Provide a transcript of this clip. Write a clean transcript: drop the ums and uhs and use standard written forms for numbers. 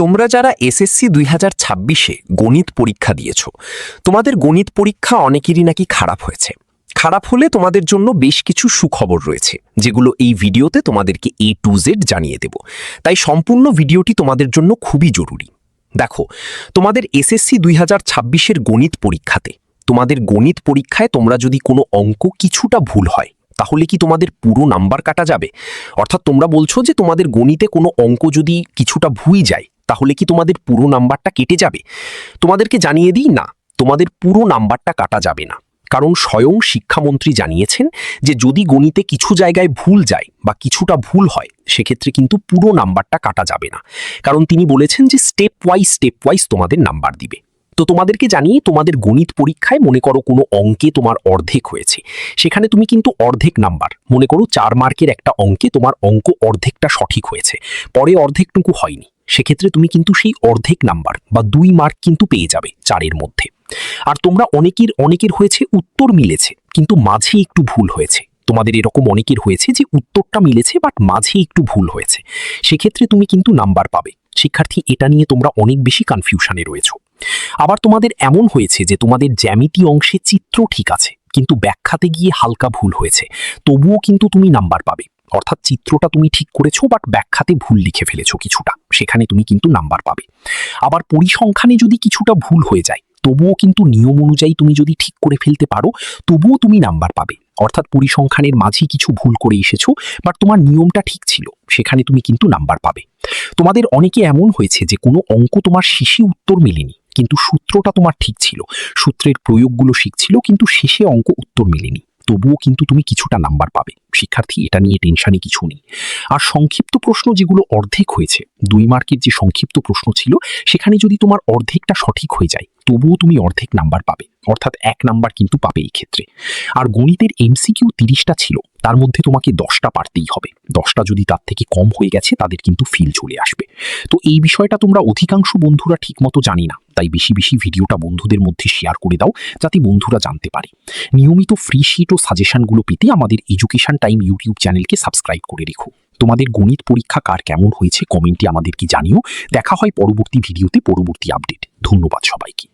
তোমরা যারা এসএসসি 2026-এ গণিত পরীক্ষা দিয়েছ, তোমাদের গণিত পরীক্ষা অনেকেরই নাকি খারাপ হয়েছে। খারাপ হলে তোমাদের জন্য বেশ কিছু সুখবর রয়েছে, যেগুলো এই ভিডিওতে তোমাদেরকে A to Z জানিয়ে দেব। তাই সম্পূর্ণ ভিডিওটি তোমাদের জন্য খুবই জরুরি। দেখো, তোমাদের এসএসসি 2026-এর গণিত পরীক্ষাতে তোমাদের গণিত পরীক্ষায় তোমরা যদি কোনো অঙ্ক কিছুটা ভুল হয়, তাহলে কি তোমাদের পুরো নাম্বার কাটা যাবে? অর্থাৎ তোমরা বলছো যে তোমাদের গণিতে কোনো অঙ্ক যদি কিছুটা ভুল যায়, তাহলে কি তোমাদের পুরো নাম্বারটা কেটে যাবে? তোমাদেরকে জানিয়ে দিই, না, তোমাদের পুরো নাম্বারটা কাটা যাবে না। কারণ স্বয়ং শিক্ষামন্ত্রী জানিয়েছেন যে যদি গণিতে কিছু জায়গায় ভুল যায় বা কিছুটা ভুল হয়, সেক্ষেত্রে কিন্তু পুরো নাম্বারটা কাটা যাবে না। কারণ তিনি বলেছেন যে স্টেপ ওয়াইজ তোমাদের নাম্বার দিবে। তো তোমাদেরকে জানিয়ে, তোমাদের গণিত পরীক্ষায় মনে করো কোনো অঙ্কে তোমার অর্ধেক হয়েছে, সেখানে তুমি কিন্তু অর্ধেক নাম্বার, মনে করো 4 মার্কের একটা অঙ্কে তোমার অঙ্ক অর্ধেকটা সঠিক হয়েছে, পরে অর্ধেকটুকু হয়নি, সেক্ষেত্রে তুমি কিন্তু সেই অর্ধেক নাম্বার বা 2 মার্ক কিন্তু পেয়ে যাবে 4-এর মধ্যে। আর তোমরা অনেকের হয়েছে উত্তর মিলেছে কিন্তু মাঝে একটু ভুল হয়েছে। তোমাদের এরকম অনেকের হয়েছে যে উত্তরটা মিলেছে বাট মাঝে একটু ভুল হয়েছে, সেক্ষেত্রে তুমি কিন্তু নাম্বার পাবে। শিক্ষার্থী, এটা নিয়ে তোমরা অনেক বেশি কনফিউশনে রয়েছো। আবার তোমাদের এমন হয়েছে যে তোমাদের জ্যামিতি অংশে চিত্র ঠিক আছে, কিন্তু ব্যাখ্যাতে গিয়ে হালকা ভুল হয়েছে, তবুও কিন্তু তুমি নাম্বার পাবে। অর্থাৎ চিত্রটা তুমি ঠিক করেছো বাট ব্যাখ্যাতে ভুল লিখে ফেলেছো কিছুটা, সেখানে তুমি কিন্তু নাম্বার পাবে। আবার পরিসংখ্যানে যদি কিছুটা ভুল হয়ে যায়, তবুও কিন্তু নিয়ম অনুযায়ী তুমি যদি ঠিক করে ফেলতে পারো, তবুও তুমি নাম্বার পাবে। অর্থাৎ পরিসংখ্যানের মাঝে কিছু ভুল করে এসেছো বাট তোমার নিয়মটা ঠিক ছিল, সেখানে তুমি কিন্তু নাম্বার পাবে। তোমাদের অনেকে এমন হয়েছে যে কোনো অঙ্ক তোমার শেষে উত্তর মেলেনি, কিন্তু সূত্রটা তোমার ঠিক ছিল, সূত্রের প্রয়োগগুলো শিখছিল, কিন্তু শেষে অঙ্ক উত্তর মেলেনি, তবুও কিন্তু তুমি কিছুটা নাম্বার পাবে। শিক্ষার্থী, এটা নিয়ে টেনশনে কিছু নেই। আর সংক্ষিপ্ত প্রশ্ন যেগুলো অর্ধেক হয়েছে, 2 মার্কের যে সংক্ষিপ্ত প্রশ্ন ছিল, সেখানে যদি তোমার অর্ধেকটা সঠিক হয়ে যায়, তবুও তুমি অর্ধেক নাম্বার পাবে, অর্থাৎ 1 নাম্বার কিন্তু পাবে এই ক্ষেত্রে। আর গণিতের এমসিকিউ 30টা ছিল, তার মধ্যে তোমাকে 10টা পারতেই হবে। 10টা যদি তার থেকে কম হয়ে গেছে, তাদের কিন্তু ফেল চলে আসবে। তো এই বিষয়টা তোমরা অধিকাংশ বন্ধুরা ঠিকমতো জানি না, তাই বেশি বেশি ভিডিওটা বন্ধুদের মধ্যে শেয়ার করে দাও, যাতে বন্ধুরা জানতে পারে। নিয়মিত ফ্রি শিট ও সাজেশনগুলো পেতে আমাদের এডুকেশন টাইম ইউটিউব চ্যানেলকে সাবস্ক্রাইব করে রেখো। তোমাদের গণিত পরীক্ষা কার কেমন হয়েছে কমেন্টে আমাদেরকে জানিও। দেখা হয় পরবর্তী ভিডিওতে পরবর্তী আপডেট। ধন্যবাদ সবাইকে।